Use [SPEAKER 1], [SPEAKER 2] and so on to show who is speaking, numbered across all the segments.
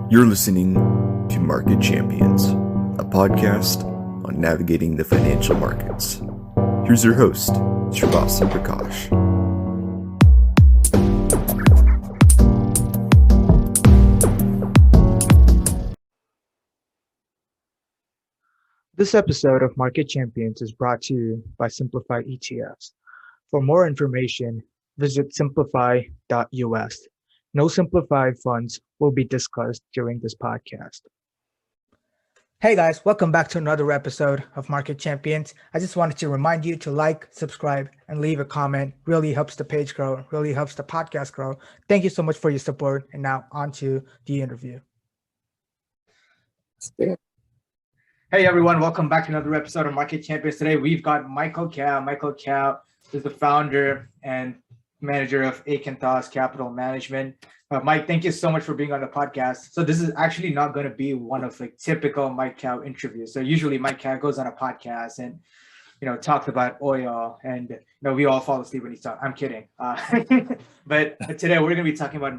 [SPEAKER 1] You're listening to Market Champions, a podcast on navigating the financial markets. Here's your host, Srivatsan Prakash.
[SPEAKER 2] This episode of Market Champions is brought to you by Simplify ETFs. For more information, visit simplify.us. No simplified funds will be discussed during this podcast. Hey guys, welcome back to another episode of Market Champions. I just wanted to remind you to like, subscribe, and leave a comment. Really helps the page grow, really helps the podcast grow. Thank you so much for your support. And now on to the interview. Hey everyone, welcome back to another episode of Market Champions. Today we've got Michael Cao. Michael Cao is the founder and manager of Akanthos Capital Management. Mike, thank you so much for being on the podcast. So this is actually not going to be one of like typical Mike Cao interviews. So usually Mike Cao goes on a podcast and talks about oil, and we all fall asleep when he's talking. I'm kidding. But today we're going to be talking about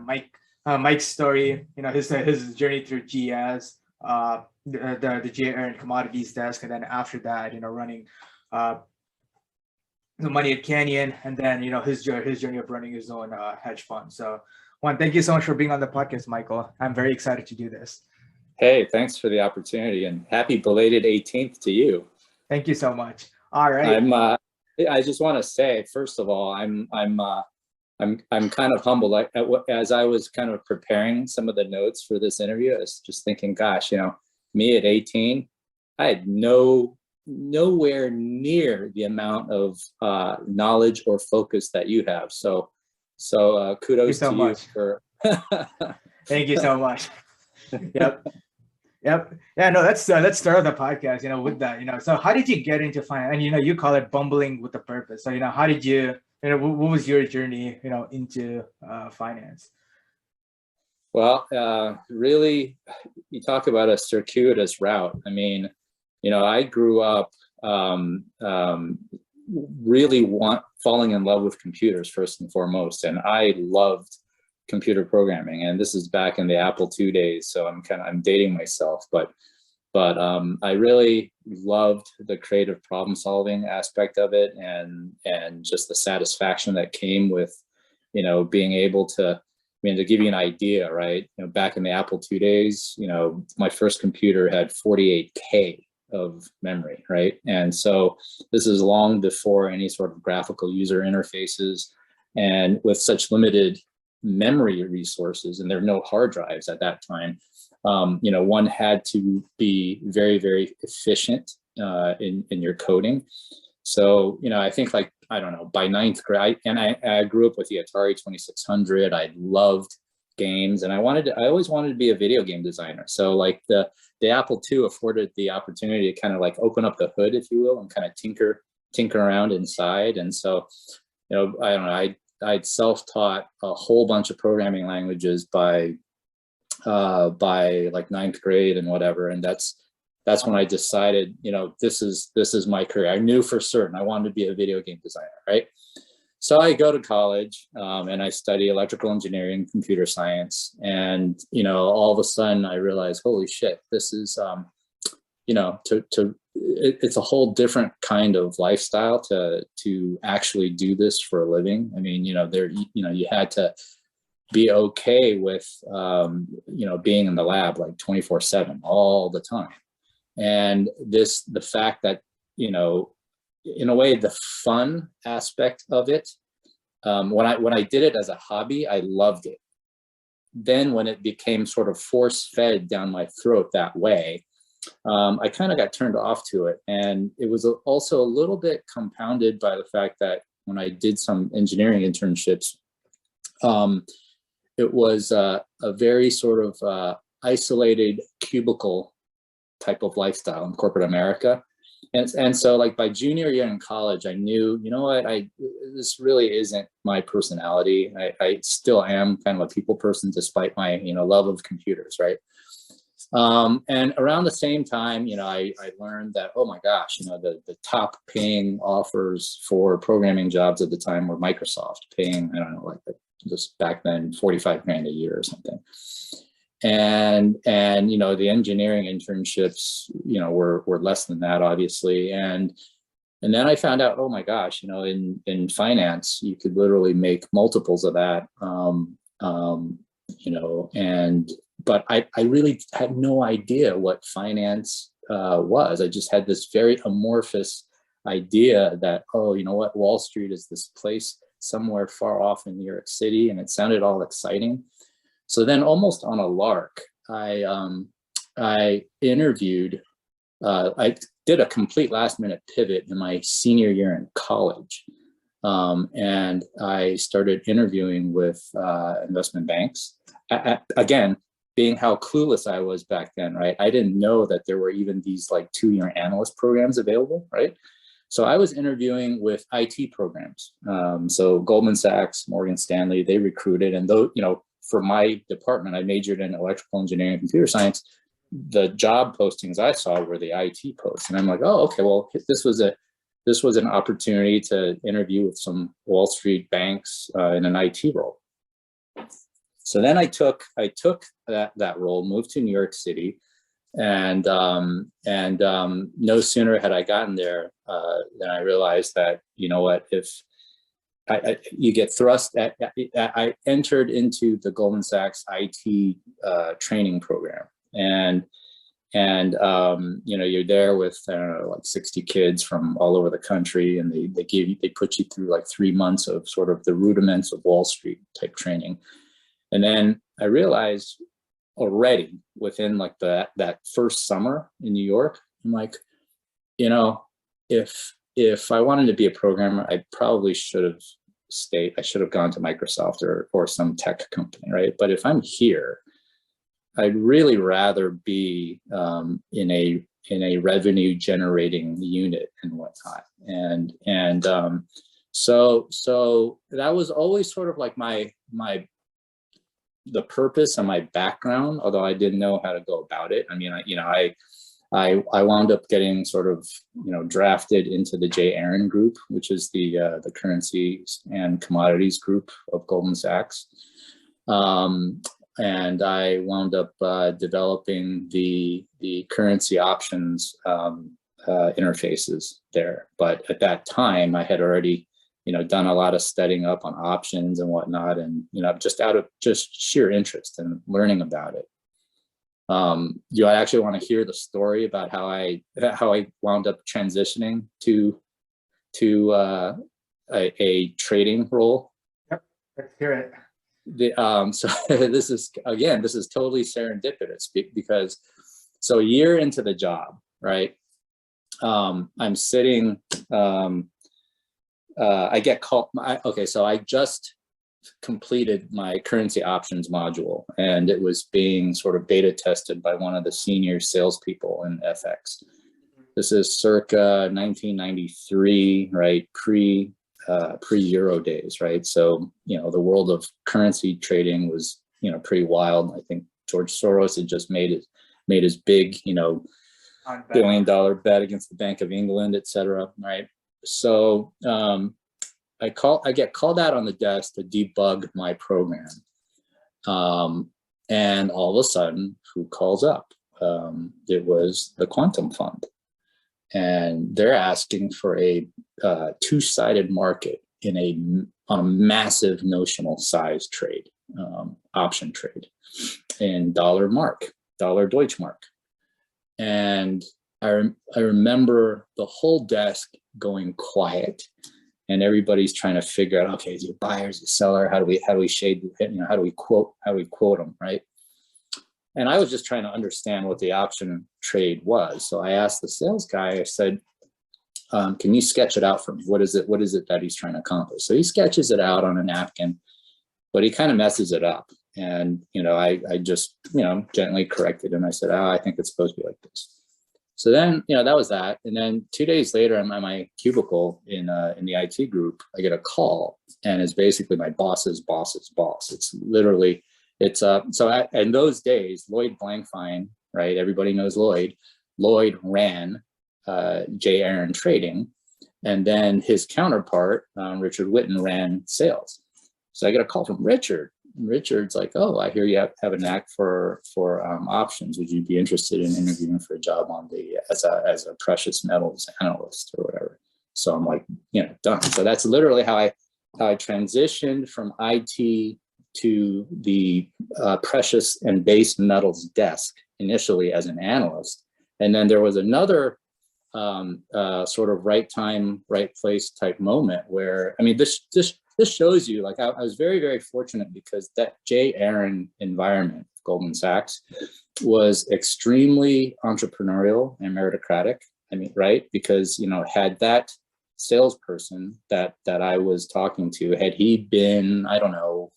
[SPEAKER 2] Mike's story. His journey through GS. The J Aron commodities desk, and then after that, running the money at Canyon, and then his journey of running his own hedge fund. So, thank you so much for being on the podcast, Michael. I'm very excited to do this.
[SPEAKER 3] Hey, thanks for the opportunity, and happy belated 18th to you.
[SPEAKER 2] Thank you so much. All right.
[SPEAKER 3] I just want to say, first of all, I'm kind of humbled. As I was kind of preparing some of the notes for this interview, I was just thinking, gosh, me at 18, I had nowhere near the amount of knowledge or focus that you have. So kudos to you for.
[SPEAKER 2] Thank you so much. Yep. Yeah, no, let's start the podcast, with that, so how did you get into finance? And, you call it bumbling with a purpose. So, how did you, what was your journey, into finance?
[SPEAKER 3] Well, really, you talk about a circuitous route. I mean, I grew up really falling in love with computers first and foremost, and I loved computer programming. And this is back in the Apple II days, so I'm dating myself, but I really loved the creative problem solving aspect of it, and just the satisfaction that came with, being able to. To give you an idea, right? Back in the Apple II days, my first computer had 48K of memory, right? And so this is long before any sort of graphical user interfaces, and with such limited memory resources, and there are no hard drives at that time. One had to be very, very efficient in your coding. So, I think by ninth grade, I grew up with the Atari 2600. I loved games, and I always wanted to be a video game designer. So the Apple II afforded the opportunity to kind of open up the hood, if you will, and kind of tinker around inside. And so, I'd self-taught a whole bunch of programming languages by ninth grade and whatever. And that's when I decided, this is my career. I knew for certain I wanted to be a video game designer, right? So I go to college and I study electrical engineering, computer science, and all of a sudden I realized, holy shit, this is it's a whole different kind of lifestyle to actually do this for a living. I mean, you had to be okay with being in the lab 24/7 all the time. And the fact that, in a way, the fun aspect of it, when I did it as a hobby, I loved it. Then when it became sort of force fed down my throat that way, I kind of got turned off to it. And it was also a little bit compounded by the fact that when I did some engineering internships, it was a very sort of isolated cubicle type of lifestyle in corporate America. And so by junior year in college, I knew, this really isn't my personality. I still am kind of a people person despite my, love of computers, right? And around the same time, I learned that, oh my gosh, the top paying offers for programming jobs at the time were Microsoft paying, I don't know, just back then, 45 grand a year or something. and you know, the engineering internships, you know, were less than that, obviously. And then I found out, oh my gosh, you know, in finance, you could literally make multiples of that, you know, but I really had no idea what finance was. I just had this very amorphous idea that, oh, you know what, Wall Street is this place somewhere far off in New York City, and it sounded all exciting. So then, almost on a lark, I interviewed. I did a complete last-minute pivot in my senior year in college, and I started interviewing with investment banks. Again, being how clueless I was back then, right? I didn't know that there were even these like 2-year analyst programs available, right? So I was interviewing with IT programs. So Goldman Sachs, Morgan Stanley, they recruited, and though, you know, for my department, I majored in electrical engineering and computer science. The job postings I saw were the IT posts, and I'm like, oh, okay, well, this was an opportunity to interview with some Wall Street banks in an IT role. So then I took that role, moved to New York City, and no sooner had I gotten there than I realized that, you know what, if you get thrust at, I entered into the Goldman Sachs IT training program, and you know, you're there with, I don't know, like 60 kids from all over the country, and they put you through like 3 months of sort of the rudiments of Wall Street type training. And then I realized already within like that first summer in New York, I'm like, you know, if I wanted to be a programmer, I probably should have stayed. I should have gone to Microsoft or some tech company, right? But if I'm here, I'd really rather be in a revenue generating unit and whatnot. And so that was always sort of like the purpose and my background, although I didn't know how to go about it. I mean, I wound up getting sort of, you know, drafted into the J Aron group, which is the currencies and commodities group of Goldman Sachs. And I wound up developing the currency options interfaces there. But at that time, I had already, you know, done a lot of studying up on options and whatnot, and, you know, just out of just sheer interest in learning about it. Do I actually want to hear the story about how I wound up transitioning to a trading role?
[SPEAKER 2] Yep, let's hear it.
[SPEAKER 3] So this is totally serendipitous, because so a year into the job, right? I'm sitting. I get called. So I just completed my currency options module, and it was being sort of beta tested by one of the senior salespeople in FX. This is circa 1993, right? Pre-Euro days, right? So, you know, the world of currency trading was, you know, pretty wild. I think George Soros had just made his big, you know, $1 billion bet against the Bank of England, et cetera, right? So I get called out on the desk to debug my program, and all of a sudden, who calls up? It was the Quantum Fund, and they're asking for a two-sided market on a massive notional size trade, option trade, in dollar Deutschmark, and I remember the whole desk going quiet, and everybody's trying to figure out, okay, is he a buyer, is he a seller? How do we shade, you know, how do we quote them, right? And I was just trying to understand what the option trade was. So I asked the sales guy, I said, can you sketch it out for me? What is it that he's trying to accomplish? So he sketches it out on a napkin, but he kind of messes it up. And, you know, I just, you know, gently corrected him. I said, I think it's supposed to be like this. So then, you know, that was that. And then 2 days later, I'm at my cubicle in the IT group. I get a call, and it's basically my boss's boss's boss. It's literally, so in those days, Lloyd Blankfein, right? Everybody knows Lloyd. Lloyd ran J Aron trading, and then his counterpart, Richard Whitten, ran sales. So I get a call from Richard. Richard's like, oh, I hear you have a knack for options. Would you be interested in interviewing for a job on the as a precious metals analyst or whatever? So I'm like, done. So that's literally how I transitioned from IT to the precious and base metals desk initially as an analyst, and then there was another sort of right time, right place type moment where, I mean, this shows you, like, I was very, very fortunate because that J Aron environment, Goldman Sachs, was extremely entrepreneurial and meritocratic. I mean, right? Because, had that salesperson that I was talking to, had he been, I don't know,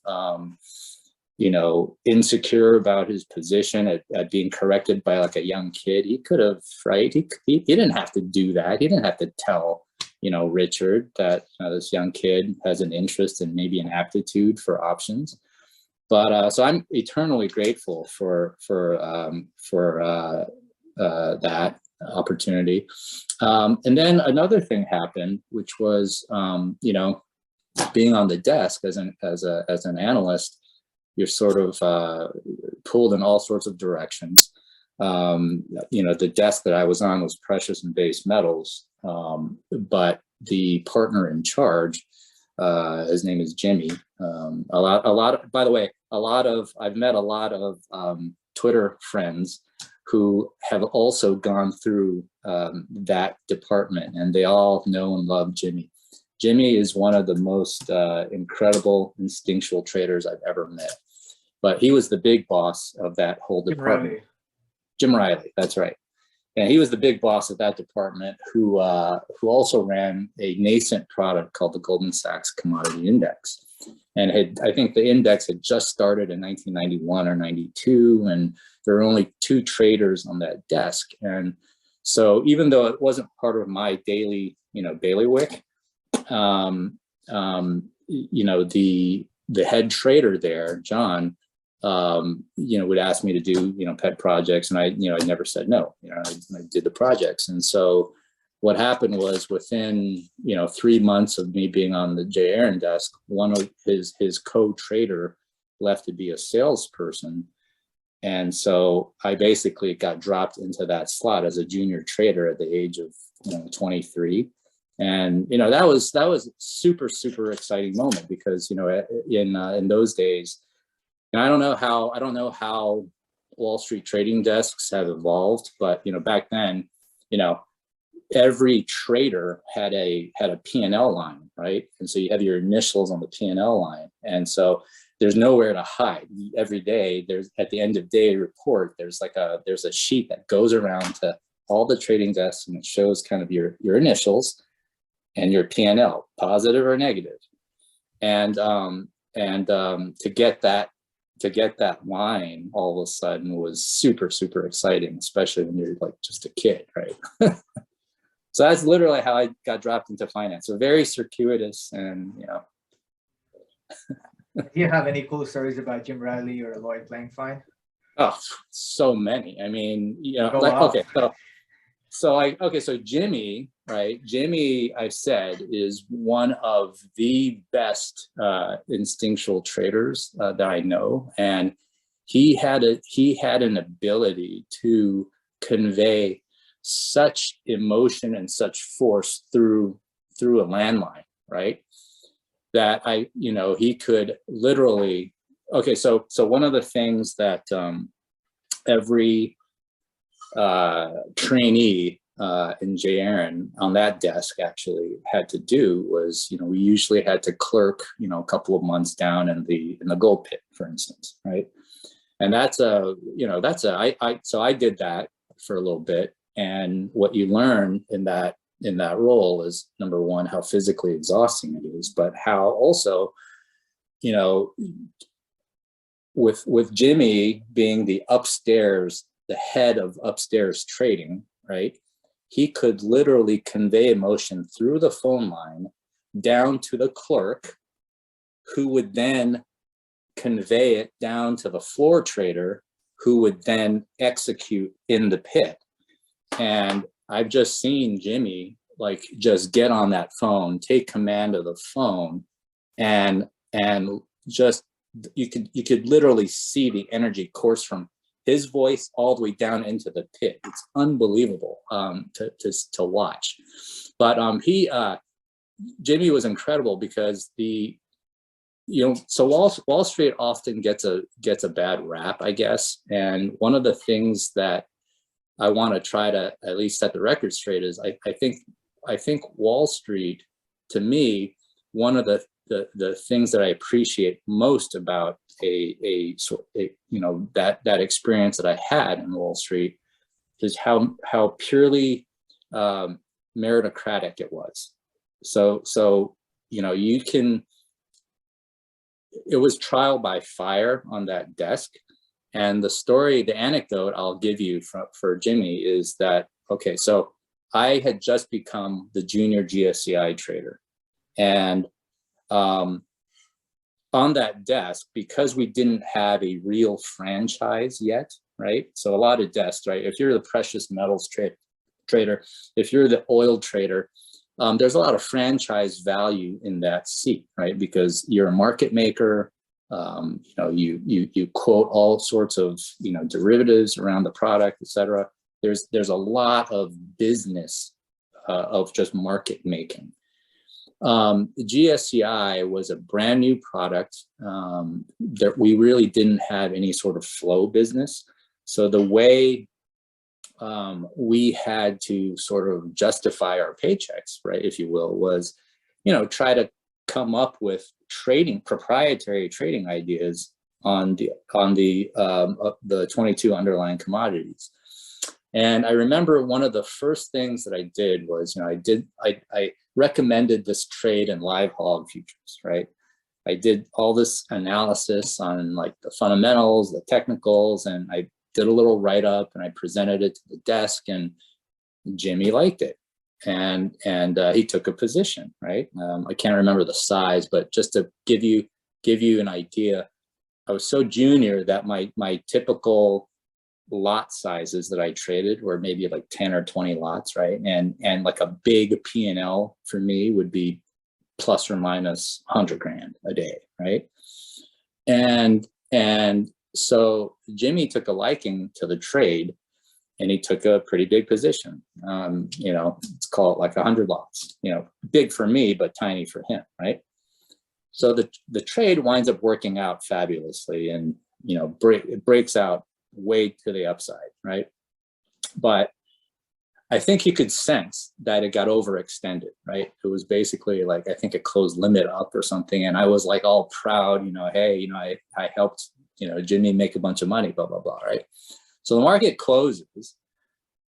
[SPEAKER 3] insecure about his position at being corrected by like a young kid, he could have, right? He didn't have to do that. He didn't have to tell, Richard that this young kid has an interest and maybe an aptitude for options. But so I'm eternally grateful for that opportunity. And then another thing happened, which was, being on the desk as an analyst, you're sort of pulled in all sorts of directions. The desk that I was on was precious and base metals, but the partner in charge, his name is Jimmy. I've met a lot of Twitter friends who have also gone through that department, and they all know and love Jimmy. Jimmy is one of the most incredible instinctual traders I've ever met, but he was the big boss of that whole department. Jim Riley, that's right. And he was the big boss of that department who also ran a nascent product called the Goldman Sachs Commodity Index. And I think the index had just started in 1991 or 92, and there were only 2 traders on that desk. And so even though it wasn't part of my daily, bailiwick, the head trader there, John, would ask me to do, pet projects, and I never said no. I did the projects. And so what happened was within, 3 months of me being on the J Aron desk, one of his co-trader left to be a salesperson. And so I basically got dropped into that slot as a junior trader at the age of 23. And that was super, super exciting moment because in those days, I don't know how Wall Street trading desks have evolved, but back then, every trader had a P&L line, right? And so you have your initials on the P&L line, and so there's nowhere to hide. Every day, there's at the end of day report, there's a sheet that goes around to all the trading desks, and it shows kind of your initials and your P&L, positive or negative, and to get that line all of a sudden was super, super exciting, especially when you're like just a kid, right? So that's literally how I got dropped into finance. So very circuitous, and
[SPEAKER 2] Do you have any cool stories about Jim Riley or Lloyd playing fine?
[SPEAKER 3] Oh, so many. I mean, so Jimmy, right? Jimmy, I said, is one of the best instinctual traders that I know, and he had an ability to convey such emotion and such force through a landline, right? That he could literally. Okay, so one of the things that every trainee in J Aron on that desk actually had to do was, we usually had to clerk, a couple of months down in the gold pit, for instance, right? And so I did that for a little bit, and what you learn in that role is, number one, how physically exhausting it is, but how also, with Jimmy being the head of upstairs trading, right? He could literally convey emotion through the phone line down to the clerk, who would then convey it down to the floor trader, who would then execute in the pit. And I've just seen Jimmy just get on that phone, take command of the phone, and just you could literally see the energy course from his voice all the way down into the pit. It's unbelievable to watch. But Jimmy was incredible because so Wall Street often gets a bad rap, I guess. And one of the things that I want to try to at least set the record straight is I think Wall Street, to me, one of the things that I appreciate most about that experience that I had in Wall Street is how purely meritocratic it was. So it was trial by fire on that desk. And the anecdote I'll give you for Jimmy is that, okay, so I had just become the junior GSCI trader. And on that desk, because we didn't have a real franchise yet, right? So a lot of desks, right? If you're the precious metals trader, if you're the oil trader, there's a lot of franchise value in that seat, right? Because you're a market maker. You quote all sorts of derivatives around the product, et cetera. There's a lot of business of just market making. The GSCI was a brand new product that we really didn't have any sort of flow business. So the way we had to sort of justify our paychecks, right, if you will, was, try to come up with proprietary trading ideas on the 22 underlying commodities. And I remember one of the first things that I did was, I recommended this trade in live hog futures, right? I did all this analysis on like the fundamentals, the technicals, and I did a little write-up and I presented it to the desk, and Jimmy liked it. And he took a position, right? I can't remember the size, but just to give you an idea, I was so junior that my typical lot sizes that I traded were maybe like 10 or 20 lots, right? And like a big P&L for me would be plus or minus 100 grand a day, right? And so Jimmy took a liking to the trade, and he took a pretty big position. Let's call it like 100 lots. Big for me, but tiny for him, right? So the trade winds up working out fabulously, and it breaks out way to the upside, right? But I think you could sense that it got overextended, right? It was basically like, I think it closed limit up or something, and I was like all proud, hey, I helped Jimmy make a bunch of money, blah blah blah, right? So the market closes,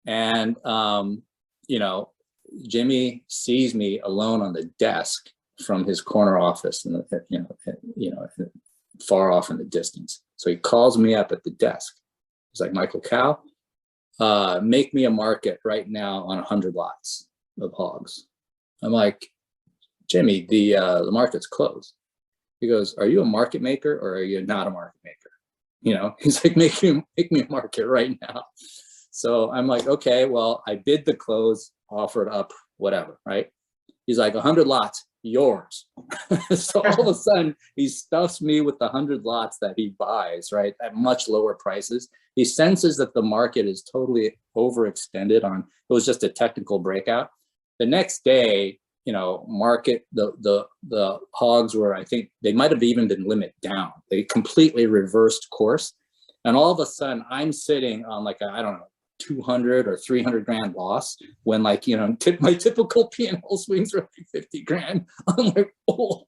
[SPEAKER 3] and Jimmy sees me alone on the desk from his corner office, and far off in the distance. So he calls me up at the desk. He's like, Michael Cow, make me a market right now on 100 lots of hogs. I'm like, Jimmy, the market's closed. He goes, are you a market maker or are you not a market maker? He's like, make me a market right now. So I'm like, okay, well, I bid the close, offered up, whatever, right? He's like, 100 lots, yours. So all of a sudden, he stuffs me with the 100 lots that he buys, right, at much lower prices. He senses that the market is totally overextended it was just a technical breakout. The next day, market, the hogs were, I think they might have even been limit down. They completely reversed course. And all of a sudden I'm sitting on like, I don't know, 200 or 300 grand loss when my typical P&L swings are like 50 grand. I'm like, oh.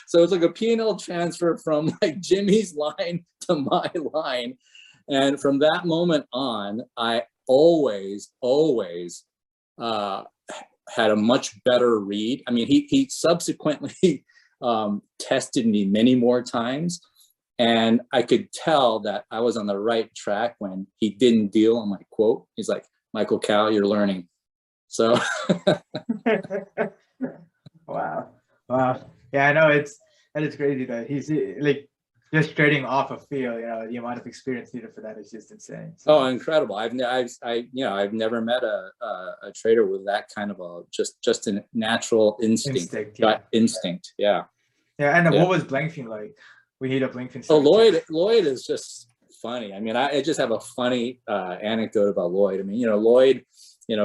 [SPEAKER 3] So it's like a P&L transfer from like Jimmy's line to my line. And from that moment on, I always had a much better read. I mean, he subsequently tested me many more times, and I could tell that I was on the right track when he didn't deal on my quote. He's like, Michael Cow, you're learning. So.
[SPEAKER 2] Wow. Yeah, I know that is crazy that he's like just trading off a field. The amount of experience needed for that is just insane. So.
[SPEAKER 3] Oh, incredible! I've never met a trader with that kind of a just a natural instinct.
[SPEAKER 2] Yeah.
[SPEAKER 3] Instinct, yeah.
[SPEAKER 2] Yeah, and what was Blankfein like? We need a Blink-fin
[SPEAKER 3] Oh,
[SPEAKER 2] 710.
[SPEAKER 3] Lloyd is just funny. I mean, I just have a funny anecdote about Lloyd. I mean, Lloyd,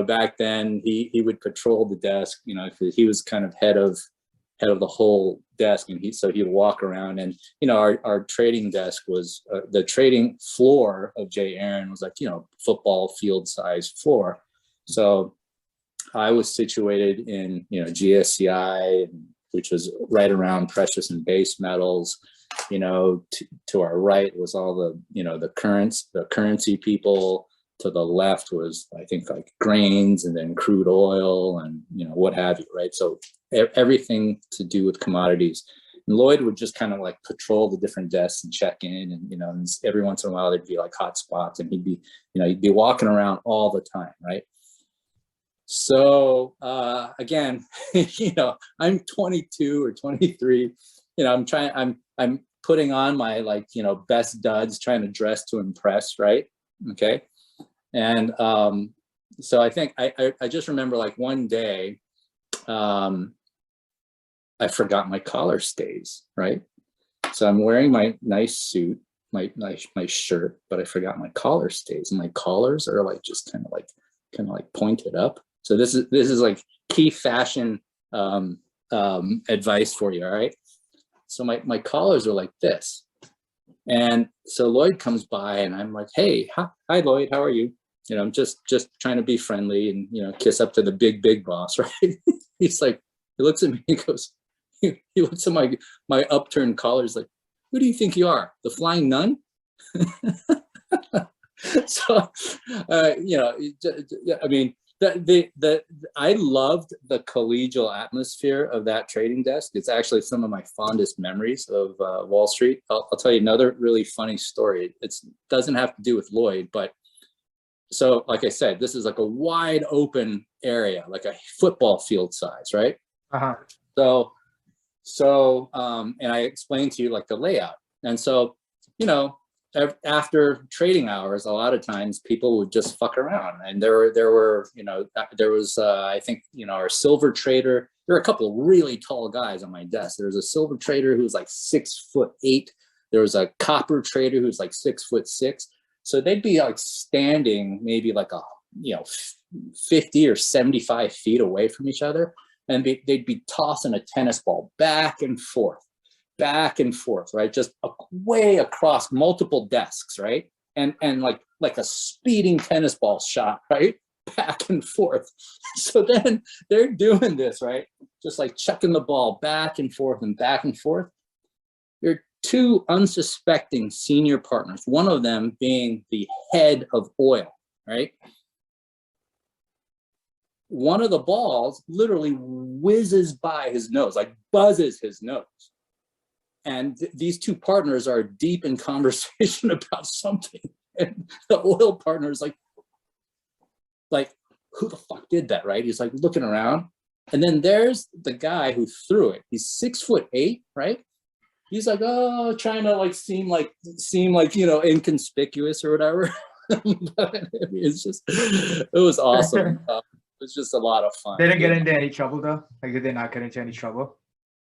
[SPEAKER 3] back then he would patrol the desk, he was kind of head of the whole desk, and he'd walk around, and our trading desk was the trading floor of J Aron was like football field size floor. So I was situated in GSCI, which was right around precious and base metals. To our right was all the currency people. To the left was, I think, like grains, and then crude oil, and what have you, right? So everything to do with commodities. And Lloyd would just kind of like patrol the different desks and check in, and and every once in a while there'd be like hot spots, and he'd be walking around all the time, right? So again, I'm 22 or 23. I'm putting on my best duds, trying to dress to impress, right? Okay. And so I think I just remember like one day, I forgot my collar stays, right? So I'm wearing my nice suit, my shirt, but I forgot my collar stays, and my collars are like just kind of like pointed up. So this is like key fashion advice for you, all right? So my collars are like this. And so Lloyd comes by, and I'm like, hey, hi Lloyd, how are you? I'm just trying to be friendly and, kiss up to the big boss, right? He's like, he looks at me, he goes, he looks at my upturned collar, he's like, who do you think you are? The flying nun? So, I mean, I loved the collegial atmosphere of that trading desk. It's actually some of my fondest memories of Wall Street. I'll tell you another really funny story. It doesn't have to do with Lloyd, but so like I said, this is like a wide open area, like a football field size, right?
[SPEAKER 2] Uh-huh.
[SPEAKER 3] So and I explained to you like the layout. And so, after trading hours, a lot of times people would just fuck around, and there was I think our silver trader. There were a couple of really tall guys on my desk. There was a silver trader who was like 6'8". There was a copper trader who was like 6'6". So they'd be like standing maybe like 50 or 75 feet away from each other, and they'd be tossing a tennis ball back and forth, right? Just way across multiple desks, right? And like a speeding tennis ball shot, right? Back and forth. So then they're doing this, right? Just like chucking the ball back and forth and back and forth. They're two unsuspecting senior partners, one of them being the head of oil, right? One of the balls literally whizzes by his nose, like buzzes his nose. And these two partners are deep in conversation about something. And the oil partner is like, who the fuck did that, right? He's like looking around. And then there's the guy who threw it. He's 6'8", right? He's like, oh, trying to like seem like inconspicuous or whatever. But it was awesome. It was just a lot of fun.
[SPEAKER 2] They didn't get into any trouble though? Like, did they not get into any trouble?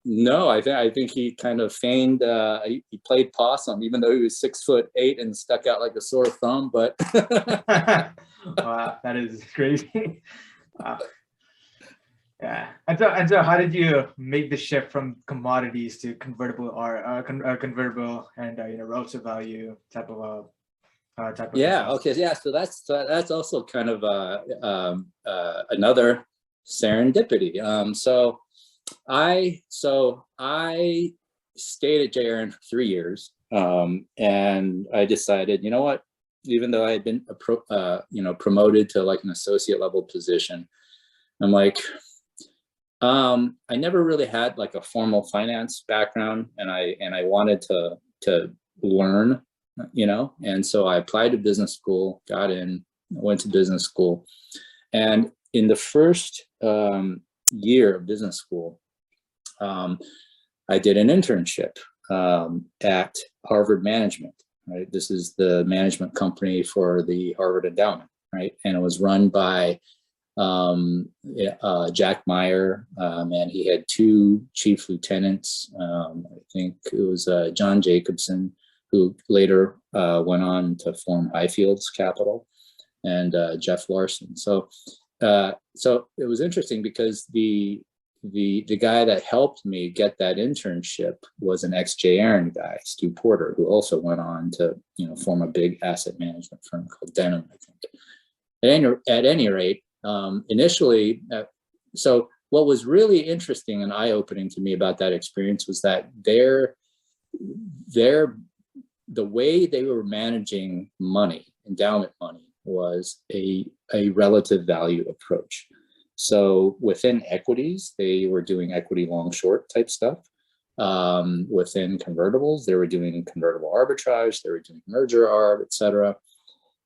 [SPEAKER 3] No, I think he kind of feigned. He played possum, even though he was 6'8" and stuck out like a sore thumb. But
[SPEAKER 2] wow, that is crazy. Wow. Yeah, and so, how did you make the shift from commodities to convertible or convertible and relative value type of
[SPEAKER 3] yeah,
[SPEAKER 2] business?
[SPEAKER 3] okay, yeah. So that's also kind of another serendipity. So I stayed at J Aron for 3 years, and I decided, you know what? Even though I had been promoted to like an associate level position, I'm like, I never really had like a formal finance background, and I wanted to learn, and so I applied to business school, got in, went to business school, and in the first year of business school, I did an internship at Harvard Management, right? This is the management company for the Harvard Endowment, right? And it was run by Jack Meyer, and he had two chief lieutenants. I think it was John Jacobson, who later went on to form Highfields Capital, and Jeff Larson. So it was interesting because the guy that helped me get that internship was an ex-J Aron guy, Stu Porter, who also went on to form a big asset management firm called Denham, I think. At any rate, initially, so what was really interesting and eye-opening to me about that experience was that the way they were managing money, endowment money, was a relative value approach. So within equities, they were doing equity long short type stuff. Within convertibles, they were doing convertible arbitrage, they were doing merger arb, et cetera.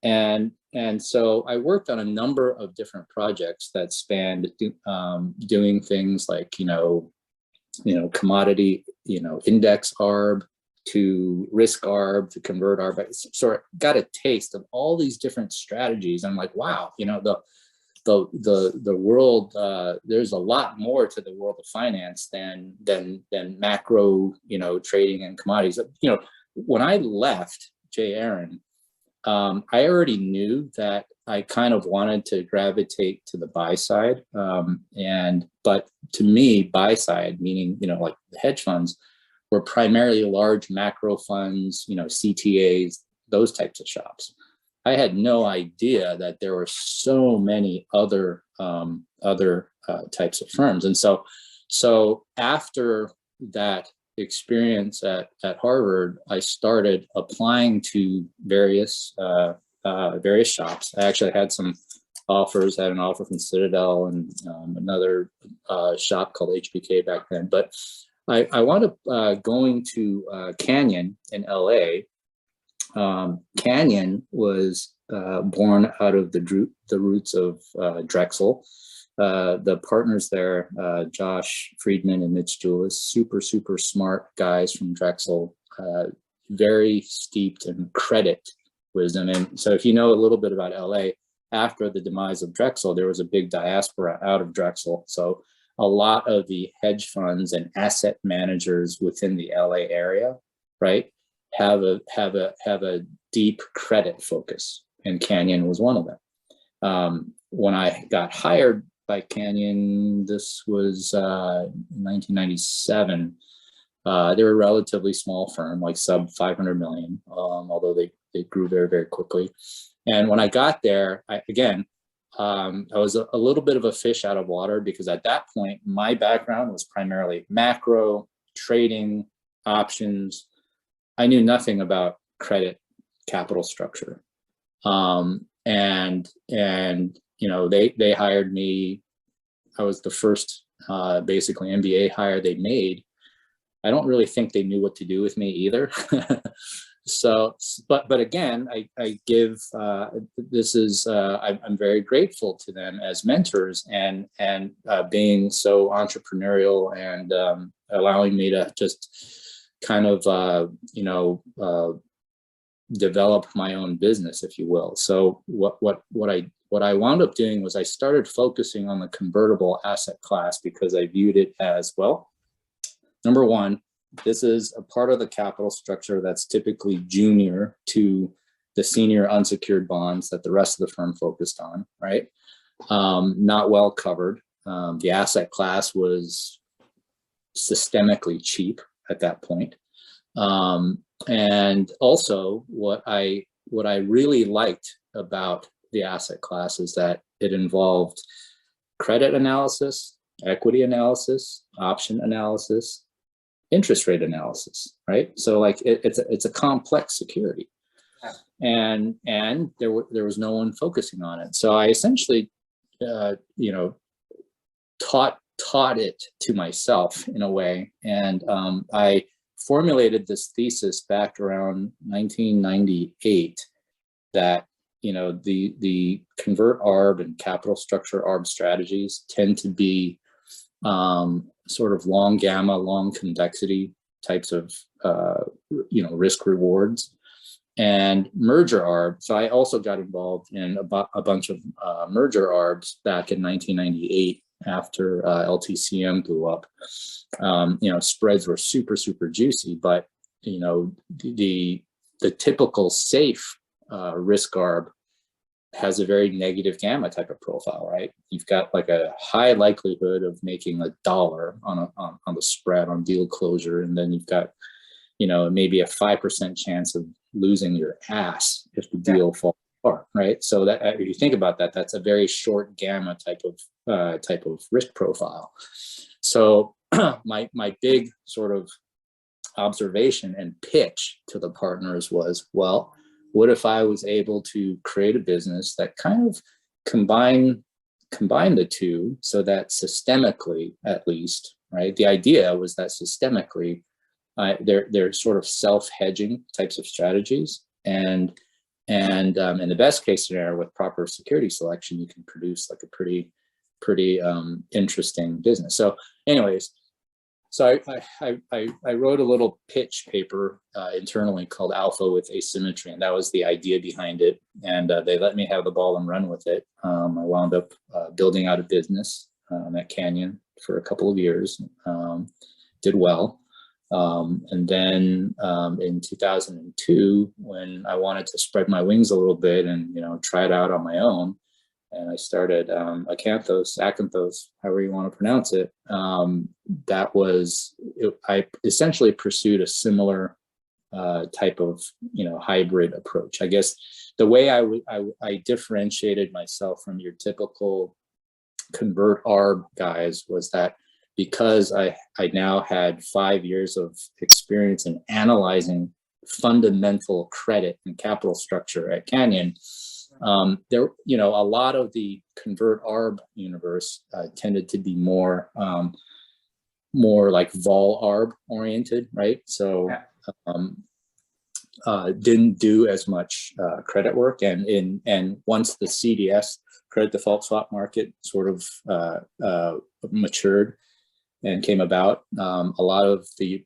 [SPEAKER 3] And so I worked on a number of different projects that spanned doing things like, commodity, index arb, to risk arb, to convert arb. I sort of got a taste of all these different strategies. I'm like, wow, the world, there's a lot more to the world of finance than macro, trading and commodities. When I left J Aron, I already knew that I kind of wanted to gravitate to the buy side. But to me, buy side, meaning, like the hedge funds, were primarily large macro funds, CTAs, those types of shops. I had no idea that there were so many other types of firms. And so after that experience at Harvard, I started applying to various shops. I actually had some offers. I had an offer from Citadel and another shop called HBK back then. But I wound up going to Canyon in LA. Canyon was born out of the roots of Drexel. The partners there, Josh Friedman and Mitch Julis, super smart guys from Drexel, very steeped in credit wisdom. And so if you know a little bit about LA, after the demise of Drexel, there was a big diaspora out of Drexel. So a lot of the hedge funds and asset managers within the LA area, right, have a deep credit focus, and Canyon was one of them. When I got hired by Canyon, this was 1997. They were a relatively small firm, like sub 500 million, although they grew very, very quickly. And when I got there, I was a little bit of a fish out of water, because at that point, my background was primarily macro, trading, options. I knew nothing about credit capital structure. They hired me. I was the first basically MBA hire they made. I don't really think they knew what to do with me either. So, but again, I give, I'm very grateful to them as mentors and being so entrepreneurial and allowing me to just kind of, develop my own business, if you will. So what I wound up doing was I started focusing on the convertible asset class, because I viewed it as, well, number one, this is a part of the capital structure that's typically junior to the senior unsecured bonds that the rest of the firm focused on, right? Not well covered. The asset class was systemically cheap at that point. And also what I really liked about the asset class is that it involved credit analysis, equity analysis, option analysis, interest rate analysis, right? So like it's a complex security, and there was no one focusing on it. So I essentially, taught it to myself in a way, and I formulated this thesis back around 1998 that the convert arb and capital structure arb strategies tend to be sort of long gamma, long convexity types of risk rewards, and merger arb. So I also got involved in a bunch of merger arbs back in 1998 after LTCM blew up. Spreads were super, super juicy, but the typical safe risk arb has a very negative gamma type of profile, right? You've got like a high likelihood of making $1 on the spread on deal closure, and then you've got maybe a 5% chance of losing your ass if the deal falls apart, right? So that if you think about that, that's a very short gamma type of risk profile. So my big sort of observation and pitch to the partners was, well, what if I was able to create a business that kind of combine the two, so that systemically, at least, right? The idea was that systemically, they're sort of self-hedging types of strategies, and in the best case scenario, with proper security selection, you can produce like a pretty interesting business. So, anyways. So I wrote a little pitch paper internally called Alpha with Asymmetry, and that was the idea behind it. And they let me have the ball and run with it. I wound up building out a business at Canyon for a couple of years, did well. And then in 2002, when I wanted to spread my wings a little bit and try it out on my own, and I started Akanthos, however you want to pronounce it. I essentially pursued a similar type of hybrid approach. I guess the way I differentiated myself from your typical convert arb guys was that because I now had 5 years of experience in analyzing fundamental credit and capital structure at Canyon. There, a lot of the convert arb universe tended to be more like vol arb oriented, right? So didn't do as much credit work, and once the CDS, credit default swap market, sort of matured and came about, a lot of the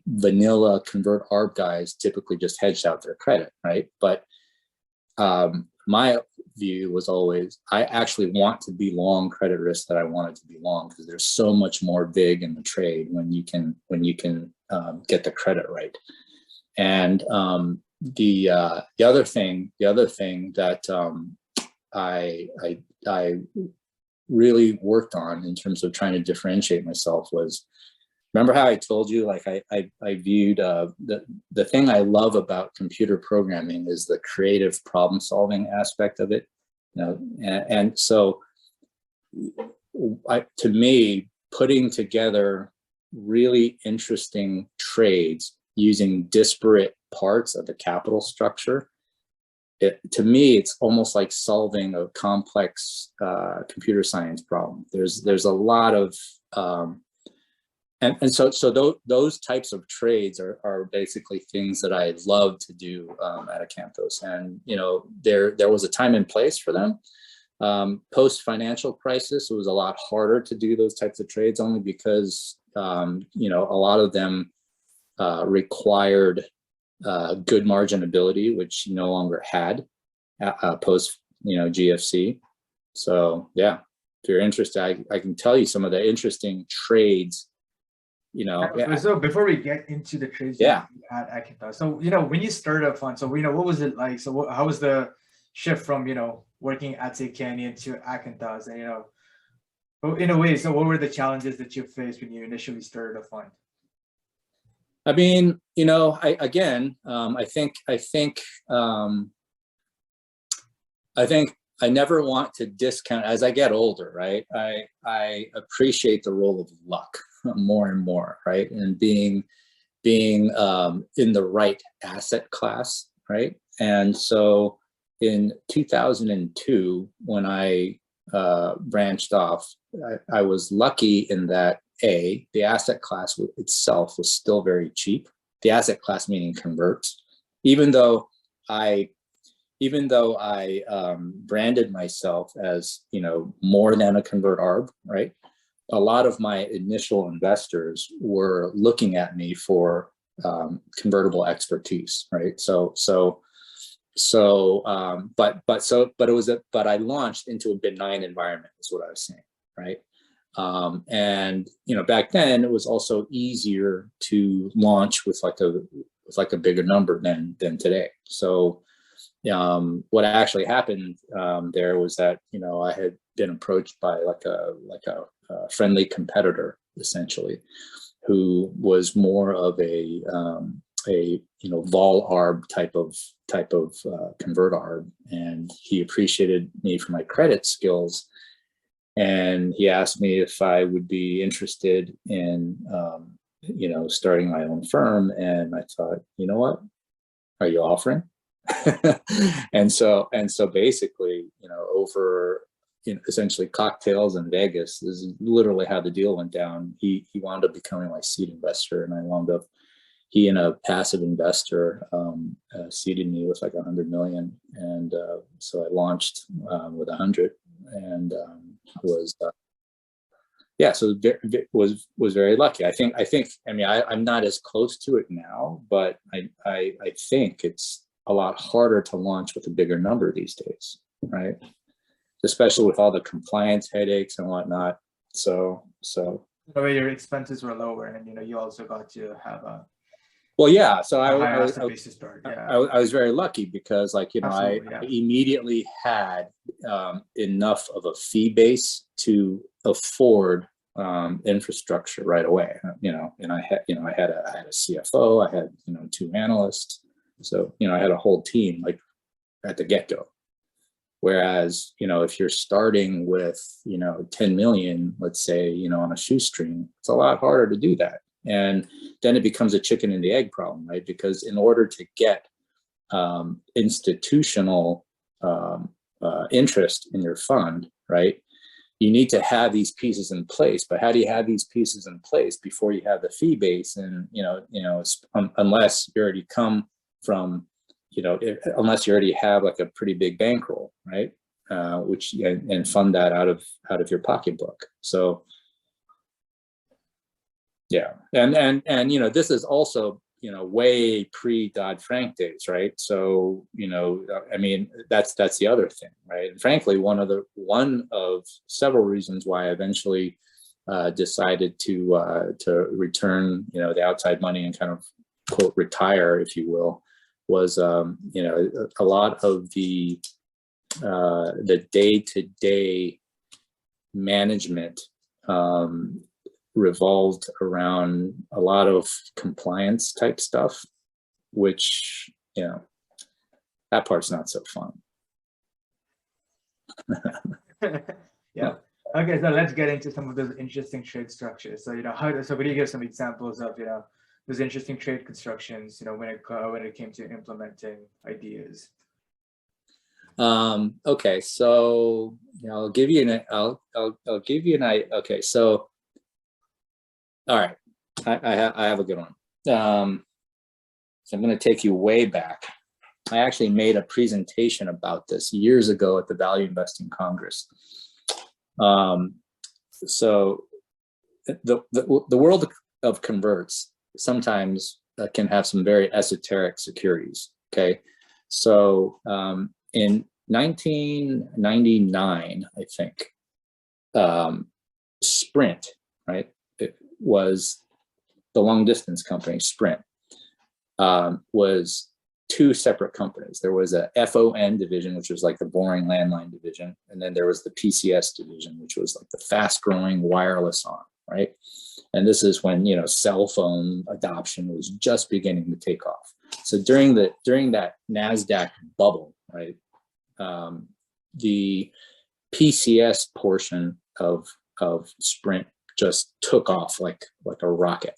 [SPEAKER 3] vanilla convert arb guys typically just hedged out their credit, right? But my view was always, I actually want to be long credit risk that I wanted to be long, because there's so much more big in the trade when you can get the credit right. And the other thing that I really worked on in terms of trying to differentiate myself was, remember how I told you, like I viewed the thing I love about computer programming is the creative problem solving aspect of it, and so to me, putting together really interesting trades using disparate parts of the capital structure, to me, it's almost like solving a complex computer science problem. There's a lot of And so those types of trades are basically things that I love to do at Akanthos. And there was a time and place for them. Post financial crisis, it was a lot harder to do those types of trades, only because a lot of them required good margin ability, which you no longer had post GFC. So yeah, if you're interested, I can tell you some of the interesting trades.
[SPEAKER 2] So before we get into the trades at Akanthos, so when you started a fund, so what was it like? So how was the shift from working at say Canyon to Akanthos? And in a way, so what were the challenges that you faced when you initially started a fund?
[SPEAKER 3] I mean, I think I never want to discount as I get older, right? I appreciate the role of luck more and more, right? And being in the right asset class, right? And so in 2002, when I branched off, I was lucky in that the asset class itself was still very cheap. The asset class meaning converts, even though I branded myself as more than a convert arb, right? A lot of my initial investors were looking at me for convertible expertise, right? But I launched into a benign environment, is what I was saying, right? And back then it was also easier to launch with like a bigger number than today. So what actually happened there was that I had been approached by like a friendly competitor, essentially, who was more of a vol arb type of convert arb, and he appreciated me for my credit skills, and he asked me if I would be interested in starting my own firm. And I thought, you know what, are you offering? and so basically, over essentially cocktails in Vegas, this is literally how the deal went down. He wound up becoming my seed investor, and he and a passive investor seeded me with like 100 million, and so I launched with 100, and was very lucky. I'm not as close to it now, but I think it's a lot harder to launch with a bigger number these days, right? Especially with all the compliance headaches and whatnot. So
[SPEAKER 2] the way your expenses were lower, and you also got to have a
[SPEAKER 3] so I was very lucky because I immediately had enough of a fee base to afford infrastructure right away. And I had a CFO, I had 2 analysts, so I had a whole team like at the get-go. Whereas if you're starting with 10 million, let's say on a shoestring, it's a lot harder to do that. And then it becomes a chicken and the egg problem, right? Because in order to get institutional interest in your fund, right, you need to have these pieces in place. But how do you have these pieces in place before you have the fee base? And unless you already come from, unless you already have like a pretty big bankroll, right, and fund that out of your pocketbook. So. Yeah, and this is also way pre Dodd-Frank days, right? So that's the other thing, right? And frankly, one of several reasons why I eventually decided to return the outside money and kind of quote retire, if you will, was a lot of the day-to-day management revolved around a lot of compliance type stuff, which that part's not so fun.
[SPEAKER 2] Yeah. Okay, so let's get into some of those interesting trade structures. So could you give some examples of those interesting trade constructions when it came to implementing ideas?
[SPEAKER 3] Okay, so I'll give you an idea. Okay, so. All right, I have a good one. So I'm going to take you way back. I actually made a presentation about this years ago at the Value Investing Congress. So the world of converts sometimes can have some very esoteric securities. Okay, so in 1999, I think, Sprint, right? It was the long distance company, Sprint, was 2 separate companies. There was a FON division, which was like the boring landline division. And then there was the PCS division, which was like the fast growing wireless arm, right? And this is when, cell phone adoption was just beginning to take off. So during that NASDAQ bubble, right, the PCS portion of Sprint just took off like a rocket.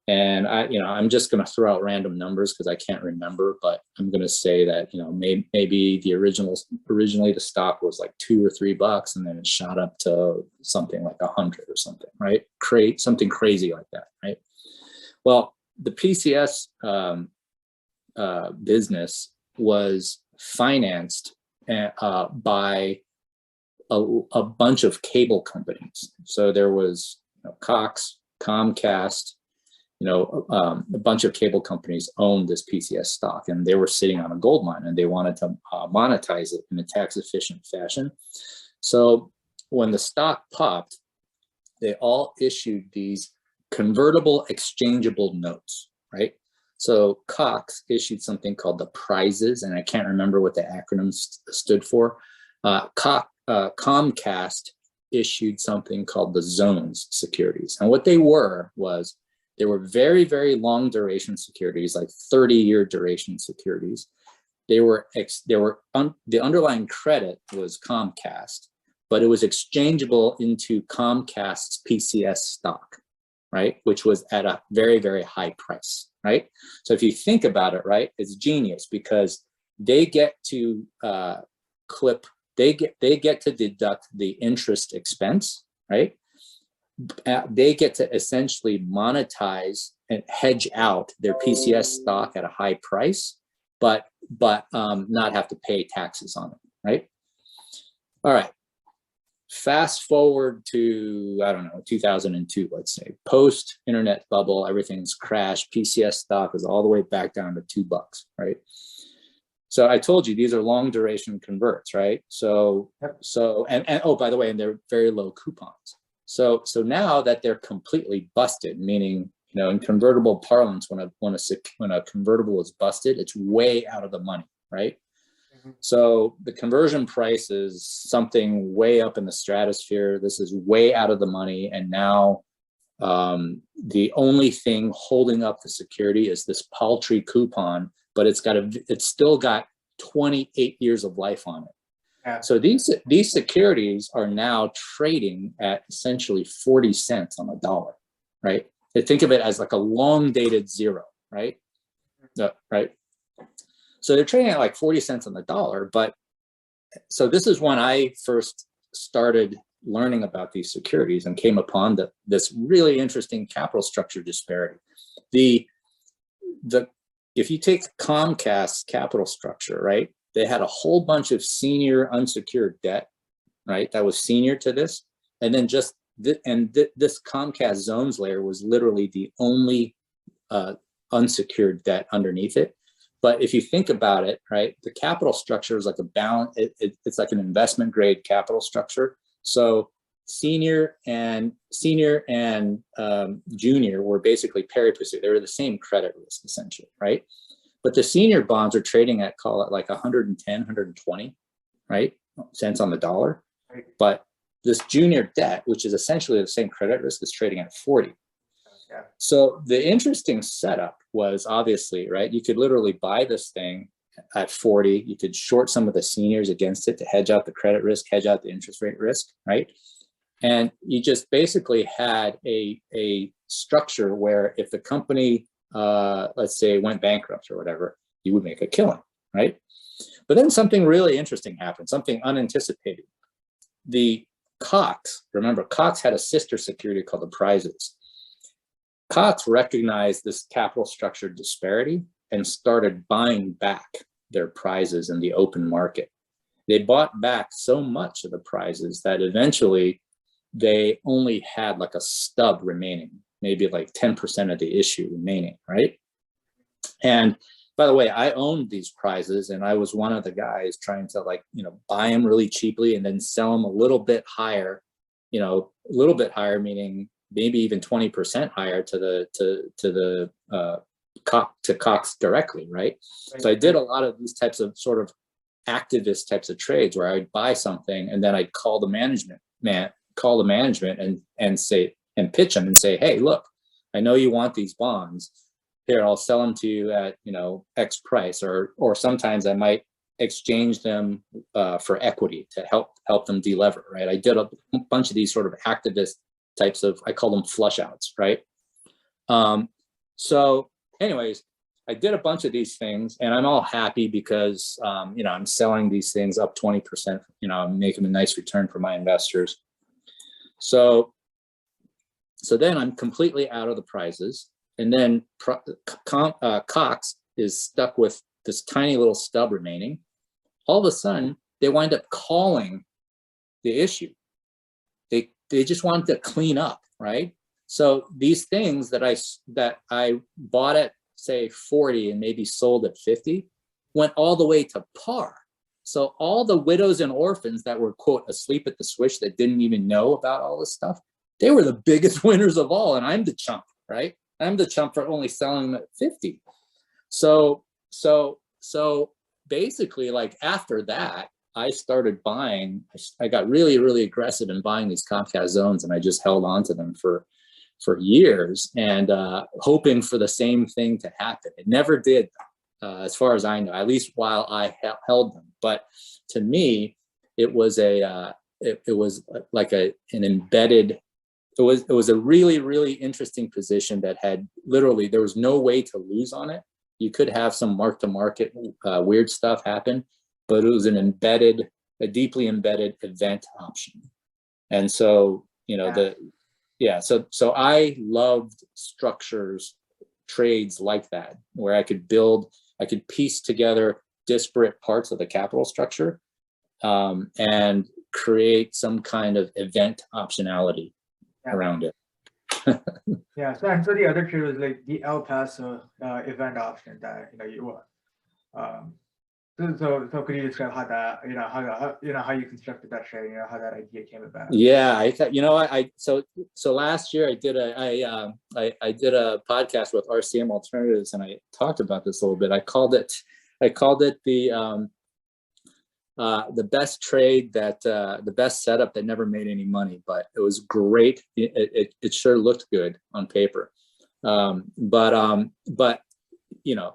[SPEAKER 3] And I'm just going to throw out random numbers because I can't remember, but I'm going to say that, maybe originally the stock was like $2 or $3, and then it shot up to something like 100 or something, right? Something crazy like that, right? Well, the PCS business was financed by a bunch of cable companies. So there was Cox, Comcast, a bunch of cable companies owned this PCS stock, and they were sitting on a gold mine, and they wanted to monetize it in a tax efficient fashion. So when the stock popped, they all issued these convertible exchangeable notes, right? So Cox issued something called the prizes, and I can't remember what the acronym stood for. Comcast issued something called the zones securities. And what they were very, very long duration securities, like 30-year duration securities. The underlying credit was Comcast, but it was exchangeable into Comcast's PCS stock, right? Which was at a very, very high price, right? So if you think about it, right, it's genius because they get to they get to deduct the interest expense, right? They get to essentially monetize and hedge out their PCS stock at a high price, but not have to pay taxes on it, right? All right. Fast forward to, I don't know, 2002, let's say, post internet bubble, everything's crashed. PCS stock is all the way back down to $2, right? So I told you these are long duration converts, right? So oh, by the way, and they're very low coupons. So now that they're completely busted, meaning, in convertible parlance, when a convertible is busted, it's way out of the money, right? Mm-hmm. So the conversion price is something way up in the stratosphere. This is way out of the money, and now the only thing holding up the security is this paltry coupon, but it's still got 28 years of life on it. Yeah. So these securities are now trading at essentially 40 cents on the dollar, right? They think of it as like a long dated zero, right? Right. So they're trading at like 40 cents on the dollar. But so this is when I first started learning about these securities and came upon this really interesting capital structure disparity. If you take Comcast's capital structure, right, they had a whole bunch of senior unsecured debt, right, that was senior to this. And then this Comcast zones layer was literally the only unsecured debt underneath it. But if you think about it, right, the capital structure is like a balance. It's like an investment grade capital structure. So senior and junior were basically pari passu. They were the same credit risk essentially, right? But the senior bonds are trading at, call it like 110, 120, right, cents on the dollar. Right. But this junior debt, which is essentially the same credit risk, is trading at 40. Yeah. So the interesting setup was obviously, right, you could literally buy this thing at 40. You could short some of the seniors against it to hedge out the credit risk, hedge out the interest rate risk, right? And you just basically had a structure where if the company, let's say, went bankrupt or whatever, you would make a killing, right? But then something really interesting happened, something unanticipated. The Cox, remember, Cox had a sister security called the prizes. Cox recognized this capital structure disparity and started buying back their prizes in the open market. They bought back so much of the prizes that eventually they only had like a stub remaining, maybe like 10% of the issue remaining, right? And by the way, I owned these prizes, and I was one of the guys trying to buy them really cheaply and then sell them a little bit higher, meaning maybe even 20% higher to Cox directly, right? So I did a lot of these types of sort of activist types of trades where I would buy something and then I'd call the management and pitch them and say, hey, look, I know you want these bonds. Here, I'll sell them to you at X price, or sometimes I might exchange them for equity to help them delever, right? I did a bunch of these sort of activist types of, I call them flush outs, right? So anyways, I did a bunch of these things, and I'm all happy because I'm selling these things up 20%. I'm making a nice return for my investors. So then I'm completely out of the prizes. And then Cox is stuck with this tiny little stub remaining. All of a sudden, they wind up calling the issue. They just wanted to clean up, right? So these things that I bought at say 40 and maybe sold at 50 went all the way to par. So all the widows and orphans that were, quote, asleep at the switch that didn't even know about all this stuff, they were the biggest winners of all. And I'm the chump, right? I'm the chump for only selling them at 50. So basically, like after that, I started buying. I got really, really aggressive in buying these Comcast zones, and I just held on to them for years and hoping for the same thing to happen. It never did, as far as I know, at least while I held them. But to me, it was it was like an embedded. It was a really, really interesting position that had literally, there was no way to lose on it. You could have some mark to market weird stuff happen, but it was a deeply embedded event option. And so, so I loved structures, trades like that, where I could piece together disparate parts of the capital structure and create some kind of event optionality around it.
[SPEAKER 2] Yeah. So the other trade was like the El Paso event option that you want. So could you describe how that how you constructed that trade, how that idea came about?
[SPEAKER 3] Yeah, I thought so last year I did a podcast with RCM Alternatives, and I talked about this a little bit. I called it the best trade the best setup that never made any money, but it was great. It sure looked good on paper, but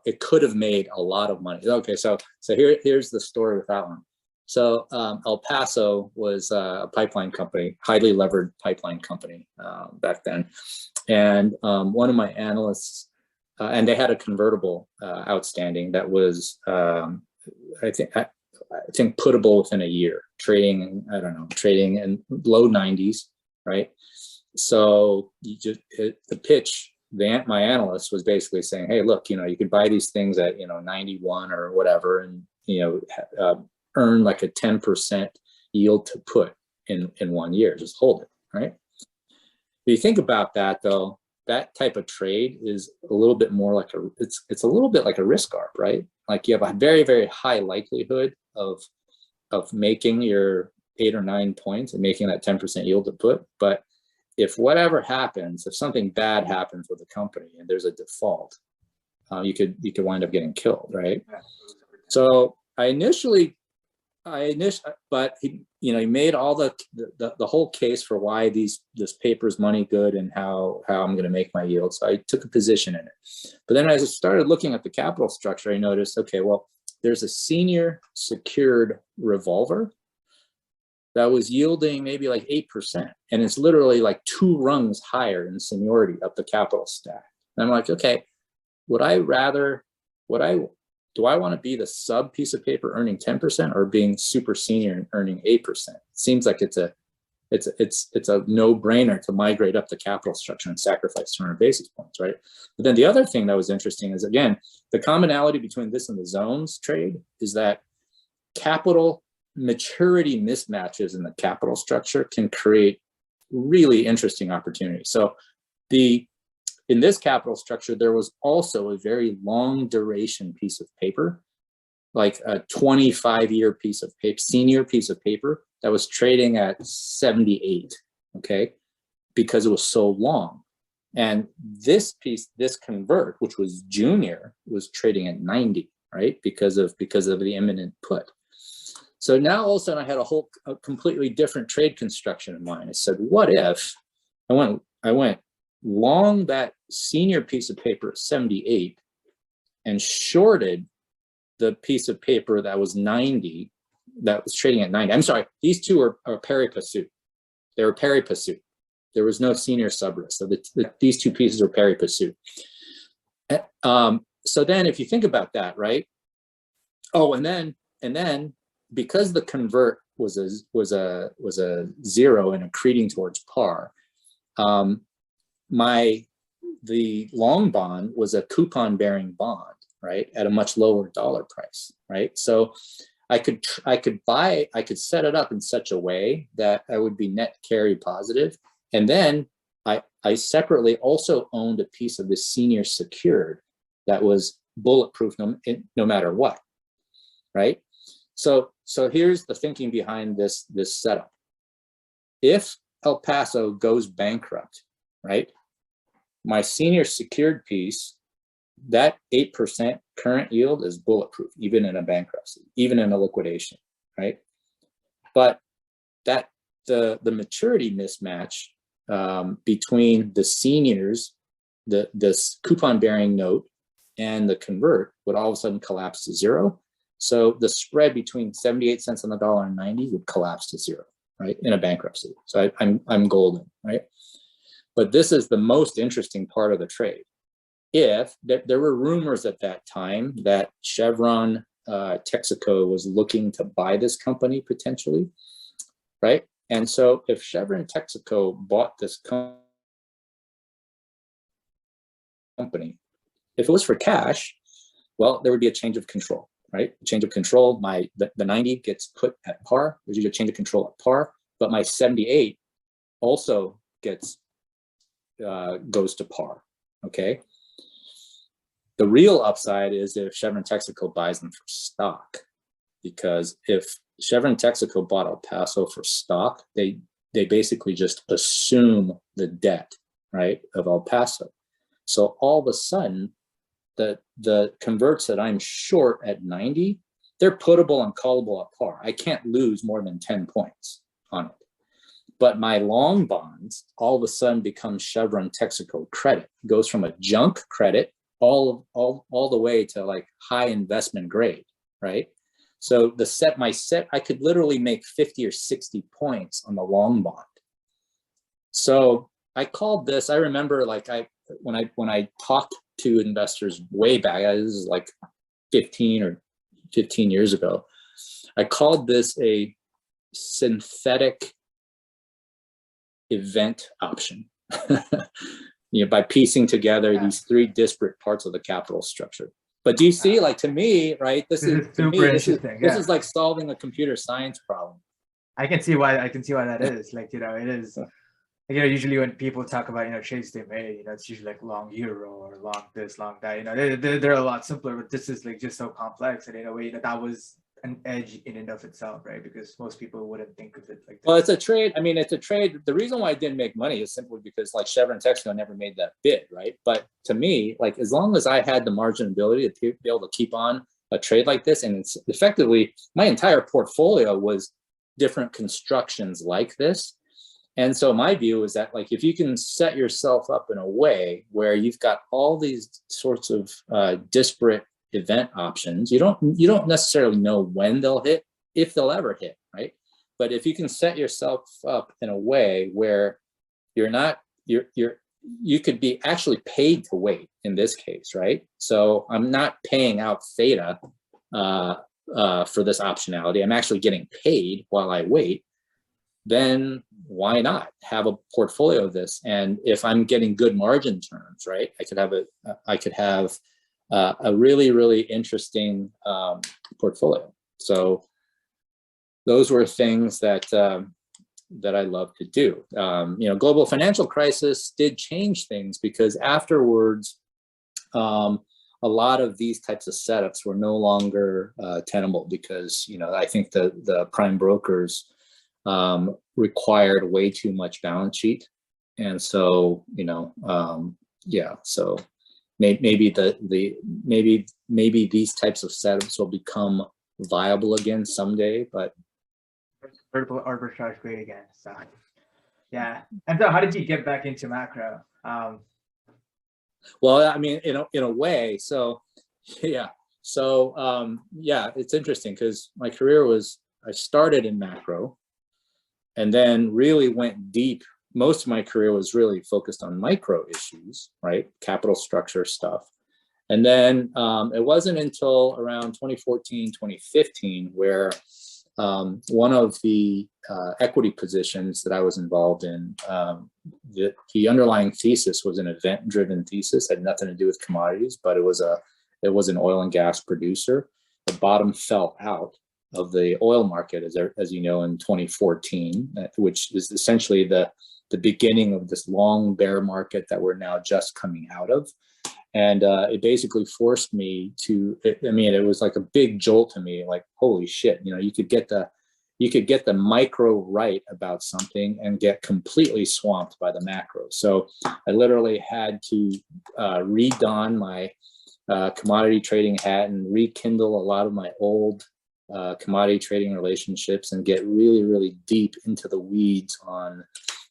[SPEAKER 3] it could have made a lot of money. Okay, so here's the story with that one. So El Paso was a pipeline company, highly levered pipeline company back then, and one of my analysts, and they had a convertible outstanding that was I think puttable within a year, trading in low 90s, right? So the pitch, my analyst was basically saying, hey, look, you could buy these things at 91 or whatever, and earn like a 10% yield to put in 1 year. Just hold it, right? If you think about that, though, that type of trade is a little bit more like it's a little bit like a risk arb, right? Like you have a very, very high likelihood of making your 8 or 9 points and making that 10% yield to put. But if whatever happens, if something bad happens with the company and there's a default, you could wind up getting killed, right? So but he made all the whole case for why this paper is money good and how I'm going to make my yield. So I took a position in it. But then as I started looking at the capital structure, I noticed, okay, well, there's a senior secured revolver that was yielding maybe like 8%. And it's literally like 2 rungs higher in seniority up the capital stack. And I'm like, okay, do I want to be the sub piece of paper earning 10% or being super senior and earning 8%? It seems like it's a no-brainer to migrate up the capital structure and sacrifice 200 basis points, right? But then the other thing that was interesting is, again, the commonality between this and the zones trade is that capital maturity mismatches in the capital structure can create really interesting opportunities. So in this capital structure, there was also a very long duration piece of paper, like a 25-year piece of paper, senior piece of paper that was trading at 78, okay, because it was so long. And this piece, this convert, which was junior, was trading at 90, right, because of the imminent put. So now all of a sudden I had a completely different trade construction in mind. I said, what if I went long that senior piece of paper at 78 and shorted the piece of paper that was 90, that was trading at 90. I'm sorry, these two are pari passu. They were pari passu. There was no senior sub-risk. So these two pieces are pari passu. So then if you think about that, right? Oh, and then because the convert was a zero and accreting towards par, the long bond was a coupon bearing bond, right, at a much lower dollar price, right? So I could set it up in such a way that I would be net carry positive, and then I separately also owned a piece of the senior secured that was bulletproof no matter what, right? So here's the thinking behind this setup. If El Paso goes bankrupt, right, my senior secured piece, that 8% current yield is bulletproof, even in a bankruptcy, even in a liquidation, right? But that the maturity mismatch between the seniors, this coupon bearing note, and the convert would all of a sudden collapse to zero. So the spread between 78 cents on the dollar and 90 would collapse to zero, right, in a bankruptcy. So I'm golden, right? But this is the most interesting part of the trade. If there were rumors at that time that Chevron Texaco was looking to buy this company potentially, right? And so if Chevron Texaco bought this company, if it was for cash, well, there would be a change of control, right? A change of control, the 90 gets put at par. There's usually a change of control at par, but my 78 also goes to par, okay? The real upside is if Chevron Texaco buys them for stock, because if Chevron Texaco bought El Paso for stock, they basically just assume the debt, right, of El Paso. So all of a sudden, the converts that I'm short at 90, they're puttable and callable at par. I can't lose more than 10 points on it. But my long bonds all of a sudden become Chevron Texaco credit. It goes from a junk credit all the way to like high investment grade, right? So I could literally make 50 or 60 points on the long bond. So I called this, I remember like when I talked to investors way back, this is like 15 years ago, I called this a synthetic event option. By piecing together these three disparate parts of the capital structure. But do you see, like, to me, right, this is like solving a computer science problem.
[SPEAKER 2] I can see why that is. Like, it is, usually when people talk about, trades they made, it's usually like long euro or long this, long that, they're a lot simpler, but this is like just so complex. And in a way that was an edge in and of itself, right? Because most people wouldn't think of it like that.
[SPEAKER 3] Well, it's a trade. I mean, it's a trade. The reason why I didn't make money is simply because like Chevron Texaco never made that bid, right? But to me, like as long as I had the margin ability to be able to keep on a trade like this, and it's effectively my entire portfolio was different constructions like this. And so my view is that like if you can set yourself up in a way where you've got all these sorts of disparate event options, you don't necessarily know when they'll hit, if they'll ever hit, right? But if you can set yourself up in a way where you could be actually paid to wait in this case, right? So I'm not paying out theta for this optionality. I'm actually getting paid while I wait. Then why not have a portfolio of this? And if I'm getting good margin terms, right, I could have a really, really interesting portfolio. So those were things that I love to do. Global financial crisis did change things because afterwards, a lot of these types of setups were no longer tenable because I think the prime brokers required way too much balance sheet, and so so maybe maybe these types of setups will become viable again someday, but
[SPEAKER 2] convertible arbitrage great again. So yeah. And so how did you get back into macro?
[SPEAKER 3] Well, I mean, in a way, so yeah. So it's interesting because my career I started in macro and then really went deep. Most of my career was really focused on micro issues, right? Capital structure stuff. And then it wasn't until around 2014, 2015, where one of the equity positions that I was involved in, the underlying thesis was an event-driven thesis, had nothing to do with commodities, but it was an oil and gas producer. The bottom fell out of the oil market, as you know, in 2014, which is essentially the the beginning of this long bear market that we're now just coming out of. And it basically forced me to, it was like a big jolt to me, like, holy shit, you could get the micro right about something and get completely swamped by the macro. So I literally had to redon my commodity trading hat and rekindle a lot of my old commodity trading relationships and get really, really deep into the weeds on,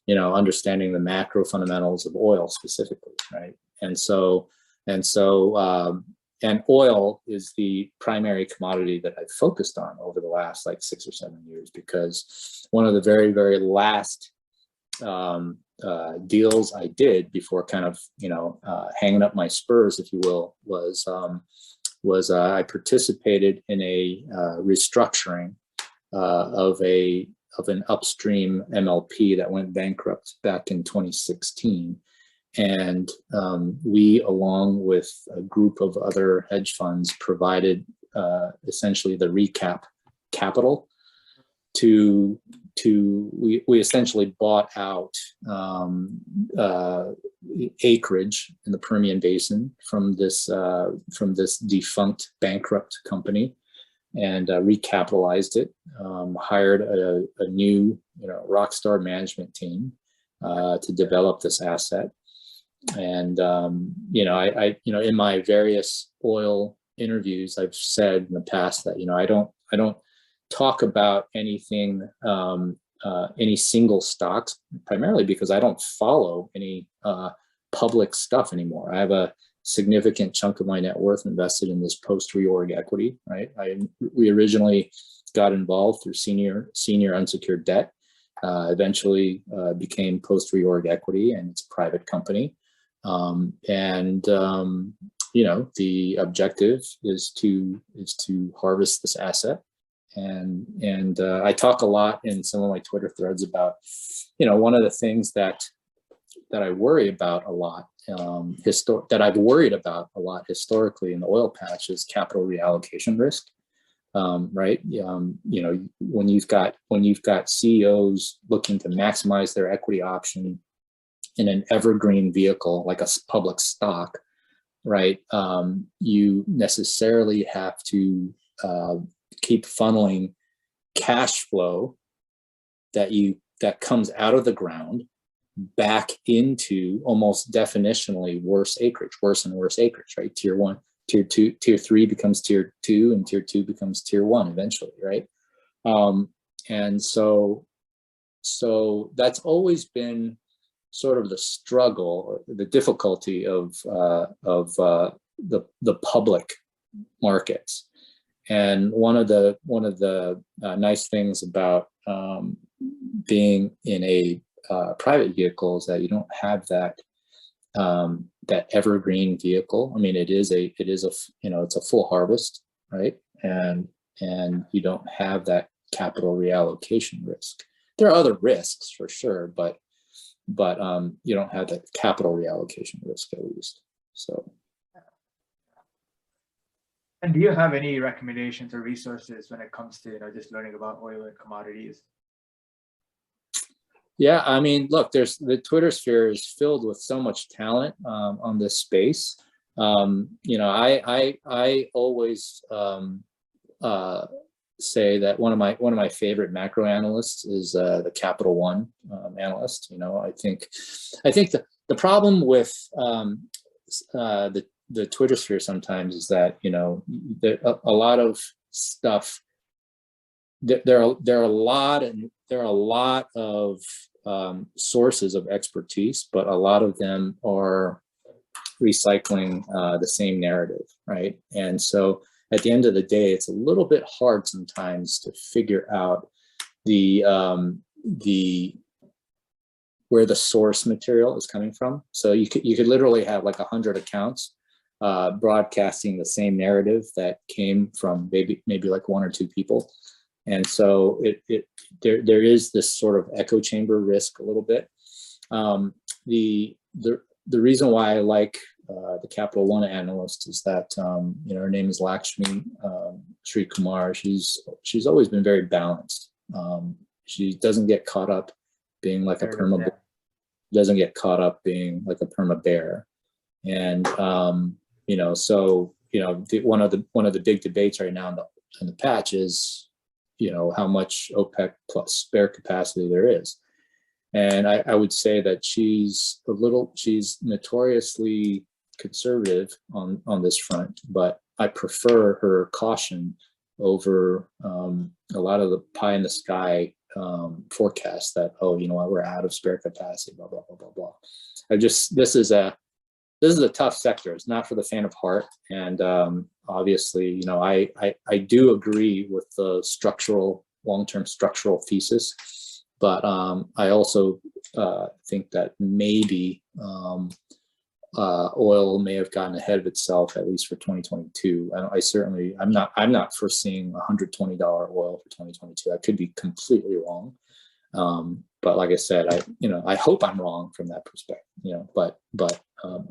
[SPEAKER 3] understanding the macro fundamentals of oil specifically, right? And oil is the primary commodity that I've focused on over the last like 6 or 7 years, because one of the very, very last deals I did before kind of, hanging up my spurs, if you will, was I participated in a restructuring of an upstream MLP that went bankrupt back in 2016. And we, along with a group of other hedge funds, provided essentially the recap capital we essentially bought out acreage in the Permian Basin from this defunct bankrupt company, and recapitalized it, hired a new rock star management team to develop this asset. And I in my various oil interviews, I've said in the past that I don't talk about anything, any single stocks, primarily because I don't follow any public stuff anymore. I have a significant chunk of my net worth invested in this post-reorg equity, right? We originally got involved through senior unsecured debt, eventually became post-reorg equity, and it's a private company. The objective is to harvest this asset. And I talk a lot in some of my Twitter threads about, one of the things that I worry about a lot, that I've worried about a lot historically in the oil patch is capital reallocation risk, right? When you've got CEOs looking to maximize their equity option in an evergreen vehicle like a public stock, right? You necessarily have to keep funneling cash flow that comes out of the ground back into almost definitionally worse and worse acreage, right? Tier 1, tier 2, tier 3 becomes tier 2, and tier 2 becomes tier 1 eventually, right? And so that's always been sort of the struggle, the difficulty of the public markets. And one of the nice things about being in a private vehicle is that you don't have that evergreen vehicle. I mean, it's a full harvest, right? And you don't have that capital reallocation risk. There are other risks for sure, but you don't have that capital reallocation risk, at least. So.
[SPEAKER 2] And do you have any recommendations or resources when it comes to just learning about oil and commodities?
[SPEAKER 3] Yeah, I mean, look, the Twitter sphere is filled with so much talent on this space. I always say that one of my favorite macro analysts is the Capital One analyst. I think the problem with the Twitter sphere sometimes is that a lot of stuff. There are a lot of sources of expertise, but a lot of them are recycling the same narrative, right? And so at the end of the day, it's a little bit hard sometimes to figure out where the source material is coming from. So you could literally have like 100 accounts broadcasting the same narrative that came from maybe like 1 or 2 people. And so there is this sort of echo chamber risk a little bit. The reason why I like the Capital One analyst is that her name is Lakshmi Sri Kumar. She's always been very balanced. She doesn't get caught up being like a perma doesn't get caught up being like a perma bear. And so one of the big debates right now in the patch is how much OPEC plus spare capacity there is. And I would say that she's notoriously conservative on this front, but I prefer her caution over a lot of the pie in the sky forecasts that, we're out of spare capacity, blah, blah, blah, blah, blah. This is a tough sector. It's not for the faint of heart. And obviously, I do agree with the long-term structural thesis, but I also think that maybe oil may have gotten ahead of itself, at least for 2022. I'm not foreseeing $120 oil for 2022. I could be completely wrong. But like I said, I hope I'm wrong from that perspective, but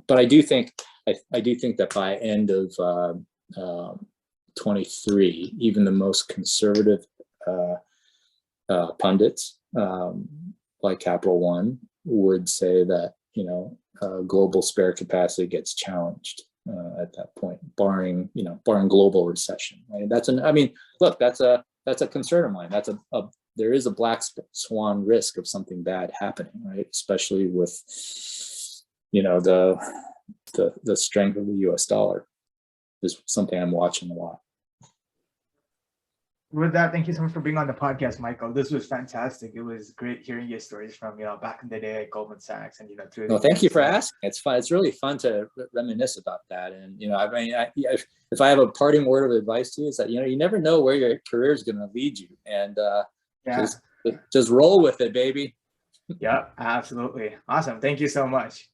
[SPEAKER 3] I do think that by end of 23, even the most conservative pundits like Capital One would say that global spare capacity gets challenged at that point, barring global recession. Right? That's a concern of mine. There is a black swan risk of something bad happening, right? Especially with the strength of the U.S. dollar is something I'm watching a lot.
[SPEAKER 2] With that, thank you so much for being on the podcast, Michael. This was fantastic. It was great hearing your stories from back in the day at Goldman Sachs, and through.
[SPEAKER 3] Well, thank you for asking. It's fun. It's really fun to reminisce about that. And if I have a parting word of advice to you, is that you never know where your career is going to lead you, and just roll with it, baby.
[SPEAKER 2] Yeah, absolutely. Awesome. Thank you so much.